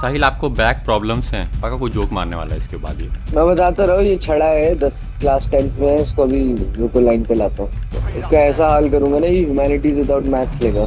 साहिल आपको back problems हैं, पक्का कोई जोक मारने वाला है इसके बाद ये। मैं बताता रहा हूँ, ये छड़ा है 10 क्लास 10th में है, इसको अभी रुको लाइन पे लाता हूँ। इसका ऐसा हाल करूंगा ना, ये ह्यूमैनिटीज विदाउट मैथ्स लेगा।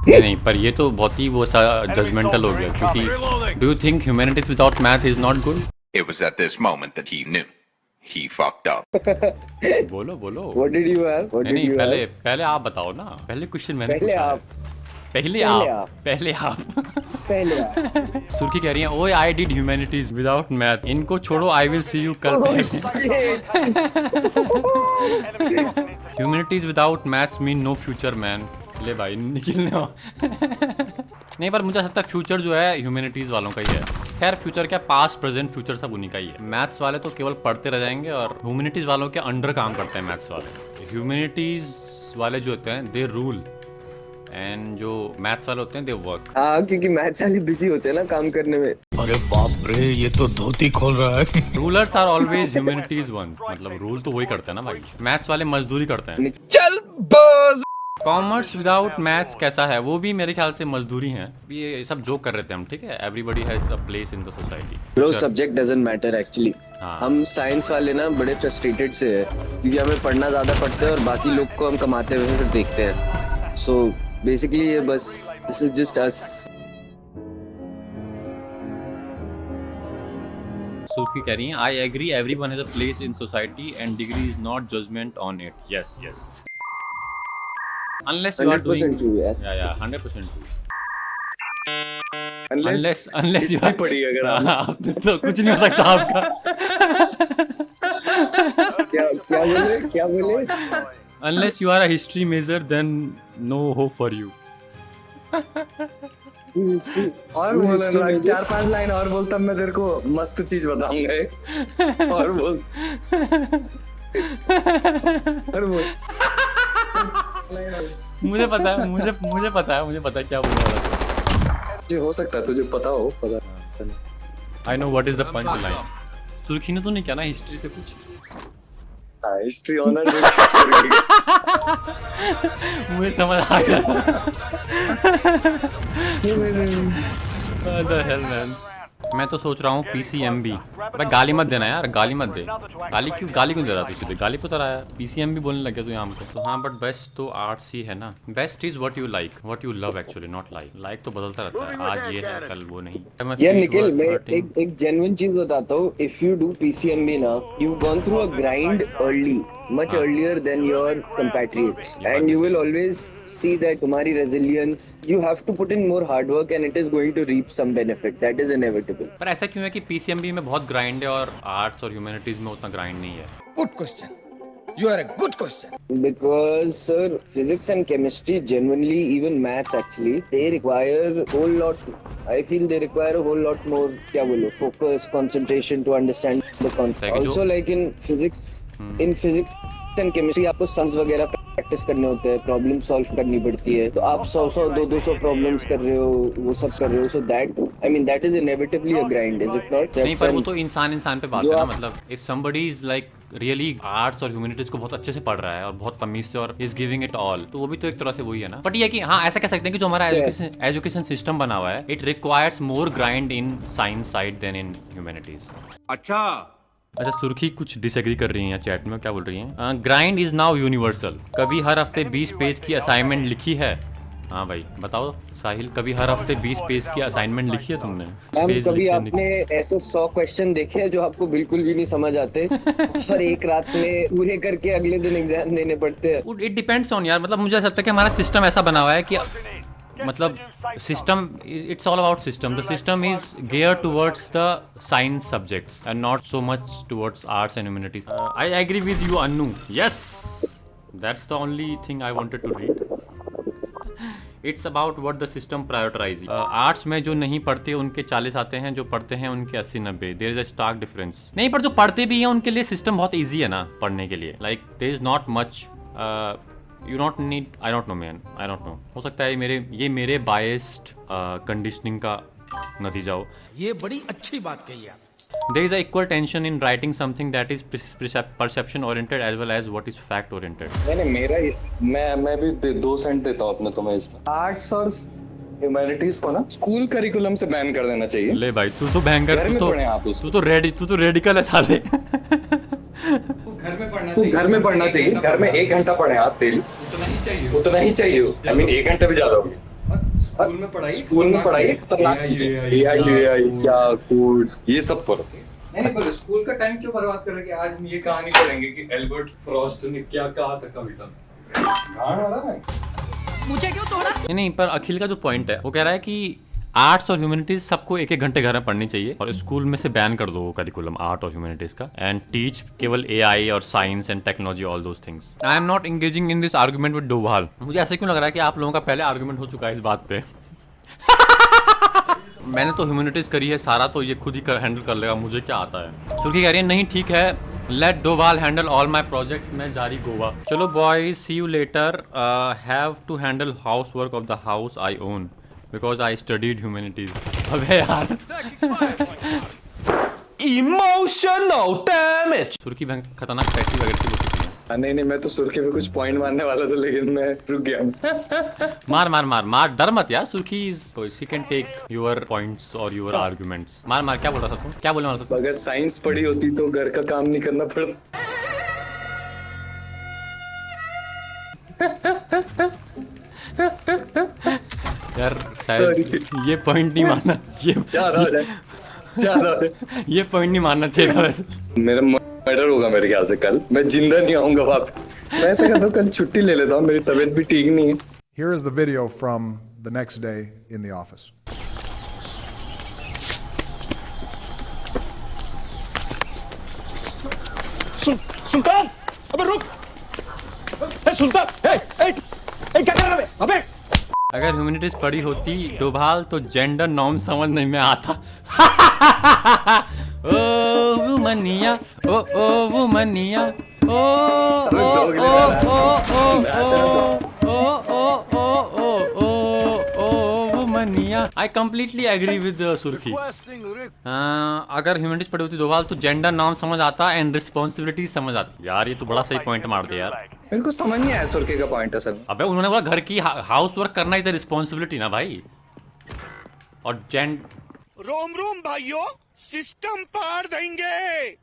नहीं नहीं, पर ये तो बहुत ही वो सा जजमेंटल हो गया, क्योंकि do you think humanities without math is not good? It was at this moment that he knew. He fucked up. बोलो बोलो। What did you have? What नहीं did नहीं, you पहले have? पहले आप बताओ ना, पहले क्वेश्चन मैंने पहले पूछा है। आप। पहले पहले आप आप। पहले आप पहले आप। सुर्खी कह रही है, ओए I did humanities without math, इनको छोड़ो, आई विल सी यू कल। Oh, shit. Humanities without maths mean no future man. ले भाई निकलने हो। नहीं, पर मुझे लगता है फ्यूचर जो है ह्यूमैनिटीज वालों का ही है। खैर फ्यूचर क्या, पास्ट प्रेजेंट फ्यूचर सब उन्हीं का ही है। मैथ्स वाले तो केवल पढ़ते रह जाएंगे, और ह्यूमैनिटीज वालों के अंडर काम करते हैं मैथ्स वाले। ह्यूमैनिटीज वाले जो होते हैं दे रूल, एंड जो मैथ्स वाले होते हैं दे वर्क। हाँ, क्योंकि मैथ्स वाले बिजी होते हैं ना काम करने में। अरे बाप रे, ये तो धोती खोल रहा है। Rulers are always humanities one, मतलब रूल तो वही करते हैं ना भाई। मैथ्स वाले मजदूरी करते हैं। चल बस। कॉमर्स विदाउट मैथ्स कैसा है, वो भी मेरे ख्याल से मजदूरी है। ये सब जोक कर रहे थे हम, ठीक है। Everybody has a place in the society. Bro, subject doesn't matter actually. हाँ। हम साइंस वाले ना बड़े फ्रस्ट्रेटेड से है, क्योंकि हमें पढ़ना ज्यादा पड़ता है और बाकी लोग को हम कमाते हुए फिर देखते हैं। सो बेसिकली ये बस, दिस इज जस्ट अस। सुर्खी कह रही है, I agree everyone has a place in society and degree is not judgment on it. Yes yes, unless you are 100% doing, true यार। yeah 100% true, Unless unless you history are पढ़ी अगर आपने। तो कुछ नहीं हो सकता आपका। क्या बोले, क्या बोले? unless you are a history major then no hope for you। History और बोल अनुराग, 4-5 लाइन और बोल, तब मैं तेरे को मस्त चीज बताऊंगा। और बोल, और बोल। मुझे पता है, मुझे पता है क्या बोल रहा था। तुझे हो सकता है, तुझे पता हो, पता। I know what is the punch line. Surkhi ने तो नहीं किया ना हिस्ट्री से कुछ। हाँ, हिस्ट्री ऑनर। मुझे समझ आ गया। What the hell, man? मैं तो सोच रहा हूँ PCMB। भाई गाली मत देना यार, गाली मत दे। गाली क्यों दे रहा तू सीधे? गाली पे उतर आया, PCMB बोलने लग गया तू यहाँ पे। तो हाँ, बट बेस्ट तो आर्ट्स ही है ना। Best is what you like, what you love actually, not like तो बदलता रहता है, आज ये है कल वो नहीं। यार निखिल, मैं एक जेन्युइन चीज बताता हूँ। इफ यू डू PCMB ना, you gone through a grind early, much earlier than your compatriots, and you will always see that तुम्हारी resilience, you have to put in more hard work and it is going to reap some benefit, that is inevitable। पर ऐसा क्यों है कि PCMB में बहुत grind है और आर्ट्स और ह्यूमैनिटीज में उतना ग्राइंड नहीं है? Good question, you are a good question. Because sir, physics and chemistry, genuinely even maths actually, they require whole lot, I feel they require a whole lot more, क्या बोलो, focus, concentration to understand the concept। Also like in physics and chemistry आपको sums वगैरह practice करने होते हैं, problem solve करनी पड़ती है। तो आप 100 200 प्रॉब्लम्स कर रहे हो, वो सब कर रहे हो। So that, I mean, that is inevitably a grind, is it not? नहीं, पर वो तो इंसान पे बात है ना। मतलब if somebody is like really arts और ह्यूमैनिटीज को बहुत अच्छे से पढ़ रहा है और बहुत तमीज से और इज गिविंग इट ऑल, तो वो भी तो एक तरह से वही है ना। बट ये कि हाँ, ऐसा कह सकते हैं कि जो हमारा एजुकेशन सिस्टम बना हुआ है, it requires more grind in science side than in humanities. अच्छा, सुर्खी कुछ डिसएग्री कर रही हैं चैट में, क्या बोल रही हैं? Grind is now universal. कभी हर हफ्ते 20 पेज की असाइनमेंट लिखी है? हाँ भाई बताओ साहिल, कभी हर हफ्ते 20 पेज की असाइनमेंट लिखी है तुमने? मैम, कभी आपने ऐसे 100 क्वेश्चन देखे हैं जो आपको बिल्कुल भी नहीं समझ आते और एक रात में पूरे करके अगले दिन एग्जाम देने पड़ते हैं? इट डिपेंड्स ऑन यार, मतलब मुझे ऐसा लगता है कि हमारा सिस्टम ऐसा बना हुआ है कि मतलब system, it's all about system. The system is geared towards the science subjects and not so much towards arts and humanities. I agree with you, Annu. Yes, that's the only thing I wanted to read. It's about what the system prioritizes. Arts में जो नहीं पढ़ते उनके 40 आते हैं, जो पढ़ते हैं उनके 80-90। There is a stark difference. नहीं, पर जो पढ़ते भी हैं उनके लिए सिस्टम बहुत ईजी है ना पढ़ने के लिए। Like there is not much, you not need, I don't know man, I don't know. हो सकता है ये मेरे बायस्ड कंडीशनिंग का नतीजा हो। ये बड़ी अच्छी बात कही आप। There is a equal tension in writing something that is perception oriented as well as what is fact oriented. नहीं, मैं भी 2 सेंट देता हूँ अपने तुम्हें इसमें। आर्ट्स और ह्यूमैनिटीज को ना स्कूल करिकुलम से बैन कर देना चाहिए। ले भाई तू तो भयंकर, घर में पढ़े आप उसको। तू तो रेडिकल है साले। घर में पढ़ना चाहिए, घर में 1 घंटा पढ़े आप डेली, उतना ही चाहिए। आई मीन 1 घंटे भी ज्यादा हो गया। स्कूल में पढ़ाई खतरनाक चीज है, AI क्या कोड ये सब पढ़ो। नहीं पर स्कूल का टाइम क्यों बर्बाद कर रहे कि आज हम ये कहानी पढ़ेंगे कि एल्बर्ट फ्रॉस्ट ने क्या कहा था कविता में। गाना वाला है मुझे क्यों तोड़ा? नहीं, पर अखिल का जो पॉइंट है वो कह रहा है कि आर्ट्स और ह्यूमैनिटीज सबको 1-1 घंटे घर में पढ़नी चाहिए और स्कूल में से बैन कर दो वो करिकुलम आर्ट और ह्यूमैनिटीज का एंड टीच केवल AI और science and technology all those things. I am not engaging in this argument with Doval. मुझे ऐसे क्यों लग रहा है कि आप लोगों का पहले आर्गुमेंट हो चुका है इस बात पे। मैंने तो ह्यूमैनिटीज करी है, सारा तो ये खुद ही हैंडल कर लेगा, मुझे क्या आता है। सुर्खी कह रही है नहीं ठीक है, let Doval handle all my project, मैं जारी गोवा। चलो boys see you later, have to handle house work of the house I own because I studied humanities. अबे यार इमोशनल डैमेज। सुर्खी खतरनाक पैसी वगैरह हो चुकी है। नहीं मैं तो सुर्खी पे कुछ पॉइंट मारने वाला था लेकिन मैं रुक गया। मार मार मार मार, डर मत यार। Surkhi she can take your points और योर आर्गुमेंट्स। मार मार, क्या बोल रहा था तू, क्या बोलने वाला था? अगर साइंस पढ़ी होती तो घर का काम नहीं करना पड़ता। यार शायद ये पॉइंट नहीं मानना, ये पॉइंट नहीं मानना चाहिए था वैसे। मेरा मर्डर होगा मेरे ख्याल से कल, मैं जिंदा नहीं आऊंगा वापस। मैं ऐसा करता हूँ कल छुट्टी ले लेता हूँ, मेरी तबीयत भी ठीक नहीं है। Here is the video from the next day in the office. सुल्तान अबे रुक। सुल्तान क्या कर रहा है? अबे अगर ह्यूमैनिटीज पढ़ी होती डोभाल तो जेंडर नॉर्म समझ नहीं में आता। ओ वुमनिया, ओ वुमनिया, ओ वुमनिया। आई कंप्लीटली एग्री विद सुर्खी। अगर ह्यूमैनिटीज पढ़ी होती डोभाल तो जेंडर नॉर्म समझ आता एंड रिस्पॉन्सिबिलिटी समझ आती। यार ये तो बड़ा सही पॉइंट मार दिया यार। मेरे को समझ नहीं आया सुर्खी का पॉइंट असल में। अबे उन्होंने बोला घर की हाउस वर्क करना इज द रिस्पॉन्सिबिलिटी ना भाई, और रोम रोम भाइयों, सिस्टम पार देंगे।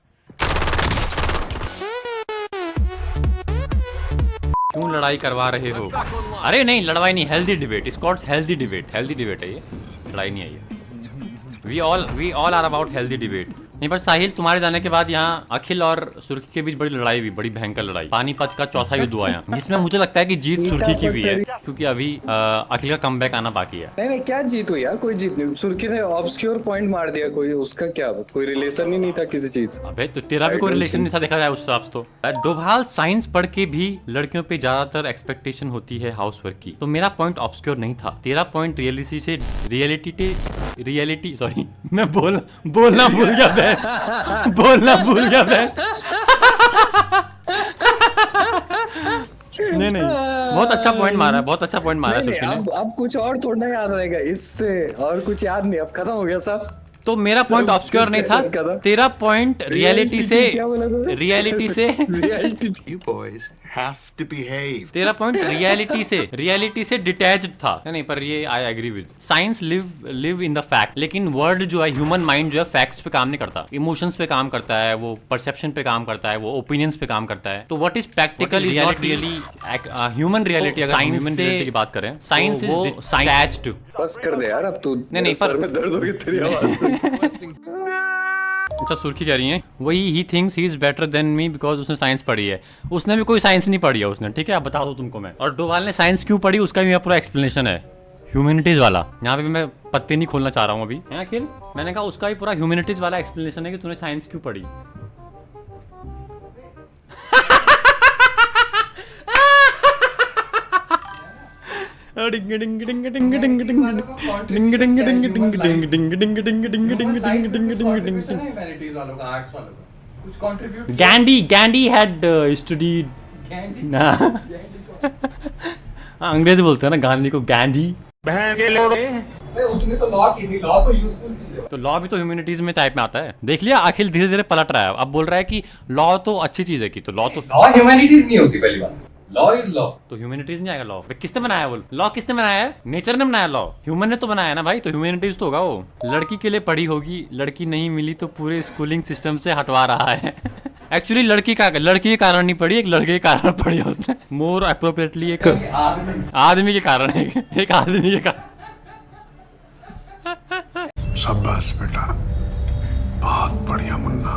क्यों लड़ाई करवा रहे हो? अरे नहीं लड़ाई नहीं, healthy debate, it's called healthy debate. Healthy debate है ये, लड़ाई नहीं है ये। We all are about healthy debate. नहीं पर साहिल तुम्हारे जाने के बाद यहाँ अखिल और सुर्खी के बीच बड़ी लड़ाई हुई, बड़ी भयंकर लड़ाई। पानीपत का चौथा युद्ध हुआ यहाँ, जिसमें मुझे लगता है कि जीत सुर्खी की भी है क्योंकि अभी अखिल का कमबैक आना बाकी है। नहीं क्या जीत हुई यार? कोई जीत नहीं। सुर्खी ने ऑब्सक्योर पॉइंट मार दिया, कोई उसका क्या, कोई रिलेशन ही नहीं था किसी चीज। अबे तो तेरा भी कोई रिलेशन नहीं था देखा जाए उस हिसाब से तो। डोभाल साइंस पढ़ के भी लड़कियों पे ज्यादातर एक्सपेक्टेशन होती है हाउस वर्क की, तो मेरा पॉइंट ऑब्सक्योर नहीं था। तेरा पॉइंट रियलिटी सॉरी मैं बोलना भूल गया मैं, बोलना भूल गया मैं। नहीं बहुत अच्छा पॉइंट मारा है, बहुत अच्छा पॉइंट मारा है सुर्खी ने। अब कुछ और थोड़ा याद रहेगा इससे, और कुछ याद नहीं, अब खत्म हो गया सब। तो मेरा पॉइंट ऑब्सक्योर नहीं था, तेरा पॉइंट रियलिटी से You boys have to behave. तेरा पॉइंट रियलिटी से डिटैच्ड था। नहीं पर ये I agree with. Science live in the fact, लेकिन वर्ड जो है ह्यूमन माइंड जो है फैक्ट्स पे काम नहीं करता, इमोशंस पे काम करता है, वो परसेप्शन पे काम करता है, वो ओपिनियंस पे काम करता है। तो what is practical is not really human reality. अगर ह्यूमन रियलिटी की बात करें, साइंस इज अटैच्ड। बस कर दे यार अब तू, नहीं सर में दर्द हो गया तेरी आवाज से। अच्छा सुर्खी कह रही है वही he thinks he is better than me because उसने साइंस पढ़ी है। उसने भी कोई साइंस नहीं पढ़ी है उसने, ठीक है अब बता दो तुमको मैं। और डोभाल ने साइंस क्यों पढ़ी उसका भी पूरा एक्सप्लेनेशन है, ह्यूमैनिटीज वाला। यहाँ पे भी मैं पत्ते नहीं खोलना चाह रहा हूँ अभी है अखिल, मैंने कहा उसका भी पूरा ह्यूमैनिटीज वाला एक्सप्लेनेशन है कि तूने साइंस क्यों पढ़ी। गैंडी हैड स्टडीड। अंग्रेजी बोलते हैं ना गांधी को, गांधी। उसने तो लॉ की थी, लॉ तो यूजफुल चीज है। तो लॉ भी तो ह्यूमैनिटीज में टाइप में आता है। देख लिया अखिल धीरे धीरे पलट रहा है, अब बोल रहा है कि लॉ तो अच्छी चीज है कि, तो लॉ तो लॉ ह्यूमैनिटीज नहीं होती पहली बात। Law is law. तो ह्यूमैनिटीज नहीं आएगा लॉ? किसने बनाया वो लॉ? किसने बनाया है? नेचर ने बनाया लॉ, ह्यूमन ने तो बनाया ना भाई, तो ह्यूमैनिटीज तो होगा वो। लड़की के लिए पढ़ी होगी, लड़की नहीं मिली तो पूरे स्कूलिंग सिस्टम से हटवा रहा है। एक्चुअली लड़की के कारण नहीं पढ़ी, एक लड़के के कारण पढ़ी उसने। मोर अप्रोप्रिएटली एक आदमी के कारण है, एक आदमी के कारण। शाबाश बेटा, बहुत बढ़िया Munna.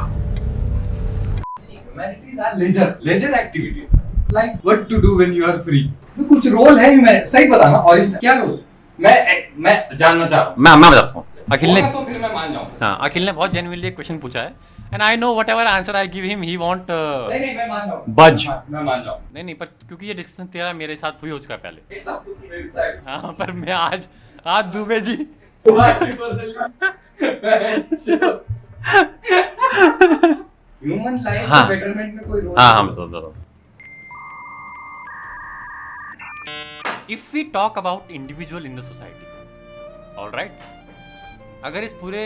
Humanities are leisure activities. Like what to do when you are free. तो कुछ रोल है ह्यूमैनिटी, सही बताना ओरिजिनल क्या रोल? मैं जानना चाह रहा हूँ। मैं बताता हूँ। अखिल ने तो फिर मैं मान जाऊँगा। हाँ, अखिल ने बहुत जेन्युइनली एक क्वेश्चन पूछा है, and I know whatever answer I give him he want नहीं मैं मान जाऊँगा। बज। मैं मान जाऊँगा। नहीं पर क्योंकि ये डिस्कशन तेरा मेरे साथ हुई हो चुका है पहले। एक तब तो मेरी साइड। हाँ, पर मैं आज दुबे जी ह्यूमन लाइफ हाँ। के बेटरमेंट में कोई रोल? हाँ बताओ। If we talk about individual in the society, alright, अगर इस पूरे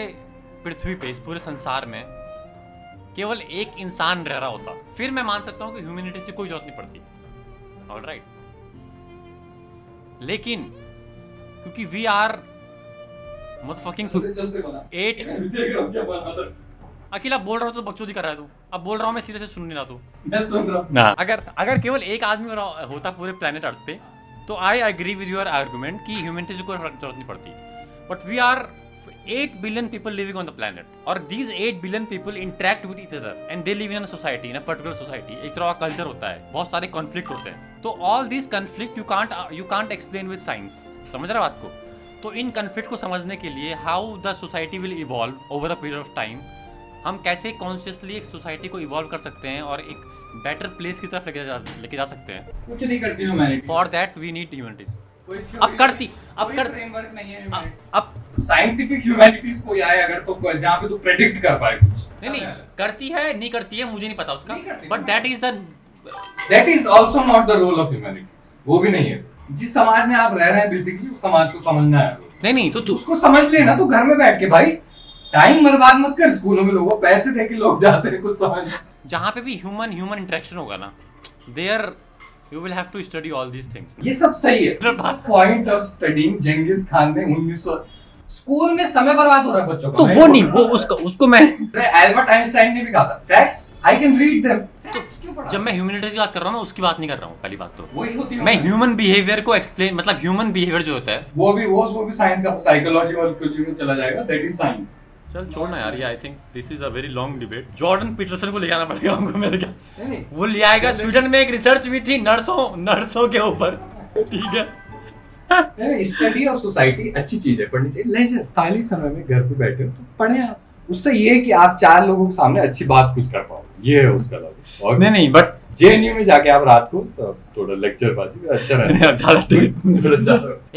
पृथ्वी पे, इस पूरे संसार में केवल एक इंसान रह रहा होता, फिर मैं मान सकता हूं कि ह्यूमैनिटी से कोई जरूरत नहीं पड़ती, ऑलराइट। लेकिन क्योंकि वी आर मदफकिंग चलते बना। 8 मैं भी देख रहा हूँ क्या बना था। अकेला बोल रहा हूँ तो बकचोदी कर रहा है तू, अब बोल रहा हूँ मैं सीधे से सुन नहीं रहा तू मैं सुन रहा हूँ। ना। अगर केवल एक आदमी होता पूरे प्लेनेट अर्थ पे, तो I agree with your argument कि ह्यूमैनिटी से कोई जरूरत नहीं पड़ती। But we are 8 billion people living on the planet, और these 8 billion people interact with each other and they live in a society, in a particular society। एक तरह का कल्चर होता है, बहुत सारे कॉन्फ्लिक्ट होते हैं, तो all these conflict you can't explain with science। समझ रहे बात को? तो इन कॉन्फ्लिक्ट को समझने के लिए how the society will evolve over a period of time, हम कैसे कॉन्शियसली एक सोसाइटी को इवॉल्व कर सकते हैं और एक बेटर प्लेस की तरफ लेके जा सकते हैं। कुछ नहीं करती humanity. For that we need humanities. कोई फ्रेमवर्क नहीं है ह्यूमैनिटी। अब साइंटिफिक ह्यूमैनिटीज कोई आए अगर, तो जहाँ पे तू प्रेडिक्ट कर पाए कुछ। नहीं करती है, नहीं करती है, मुझे नहीं पता उसका, नहीं करती, but that is also not the role of humanities. वो भी नहीं है। जिस समाज में आप रह रहे हैं बेसिकली उस समाज को समझना है। नहीं तो तू उसको समझ लेना, तू घर में बैठ के भाई टाइम बर्बाद मत कर। स्कूलों में लोगों पैसे दे के लोग जाते हैं कुछ समझ। जहाँ पे भी ह्यूमन इंटरेक्शन होगा ना, there you will have to study all these things. ये सब सही है। Point of studying Genghis Khan ने 1900 स्कूल में समय बर्बाद हो रहा है बच्चों का। तो वो नहीं, वो उसको मैं एल्बर्ट आइंस्टाइन ने भी कहा था facts I can read them. जब मैं ह्यूमैनिटीज की बात कर रहा हूँ ना, उसकी बात नहीं कर रहा हूँ। पहली बात तो वही होती है। मैं ह्यूमन बिहेवियर को एक्सप्लेन, मतलब ह्यूमन बिहेवियर जो होता है वो भी साइंस का, साइकोलॉजी और कुछ में चला जाएगा। That is science. चल छोड़ना यार, ये I think this is a very long debate. Jordan Peterson को ले जाना पड़ेगा हमको, मेरे क्या नहीं वो ले आएगा। स्वीडन में एक रिसर्च भी थी नर्सों के ऊपर, ठीक है। स्टडी ऑफ सोसाइटी अच्छी चीज है, पढ़नी चाहिए। लेजर खाली समय में घर पे बैठे हो तो पढ़े आप। उससे ये है कि आप 4 लोगों के सामने अच्छी बात कुछ कर पाओ, ये है उसका लॉजिक। और नहीं बट जेएनयू में जाके आप रात को थोड़ा लेक्चर बाजी अच्छा रहता।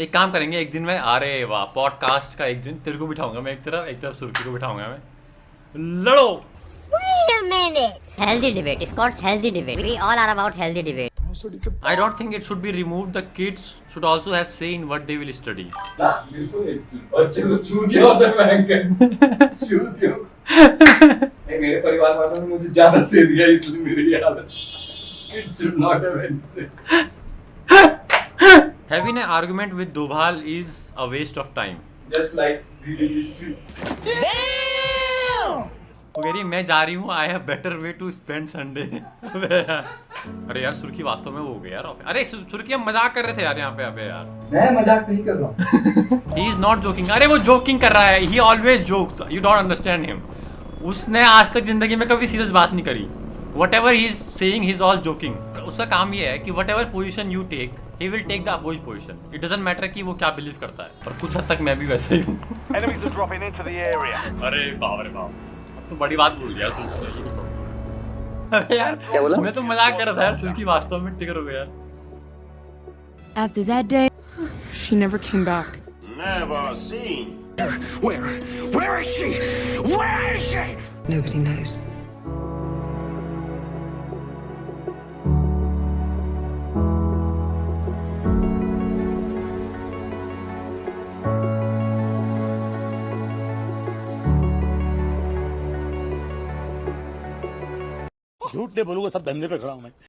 एक काम करेंगे, एक दिन में अरे वाह पॉडकास्ट का एक दिन तेरे को बिठाऊंगा मैं एक तरफ सुर्खी को बिठाऊंगा मैं। लड़ो। Wait a minute. Healthy debate. It's called healthy debate. We all are about healthy debate. I don't think it should be removed. The kids should also have say in what they will study. बिल्कुल बच्चे तो चूतिया होते हैं। चूतिया। नहीं, मेरे परिवार वालों ने मुझे ज्यादा से दिया इसलिए मेरी ये हालत। It should not have any say. Having an argument with Dobhal is a waste of time. Just like reading history. वो कह रही है मैं जा रही हूँ, I have better way to spend Sunday. अरे यार सुर्खी वास्तव में वो हो गया यार। अरे सुर्खी हम मजाक कर रहे थे यार यहाँ पे अबे यार। मैं मजाक नहीं कर रहा हूँ। He is not joking. अरे वो जोकिंग कर रहा है, ही always jokes, you don't understand him. उसने आज तक जिंदगी में कभी सीरियस बात नहीं करी। Whatever he is saying he is all joking. उसका काम ये है कि whatever position you take he will take the oppose position. It doesn't matter कि वो क्या बिलीव करता है, और कुछ हद तक मैं भी वैसे ही हूँ। अरे बाप रे बाप, तो बड़ी बात बोल दिया सुर्खी ने। अबे यार क्या बोला? मैं तो मजाक कर रहा था यार, सुर्खी वास्तव में टिगर हो गया यार। After that day, she never came back. Never seen. Where is she? Where is she? Nobody knows. झूठ नहीं बोलूंगा, सब धंधे पे खड़ा हूं मैं।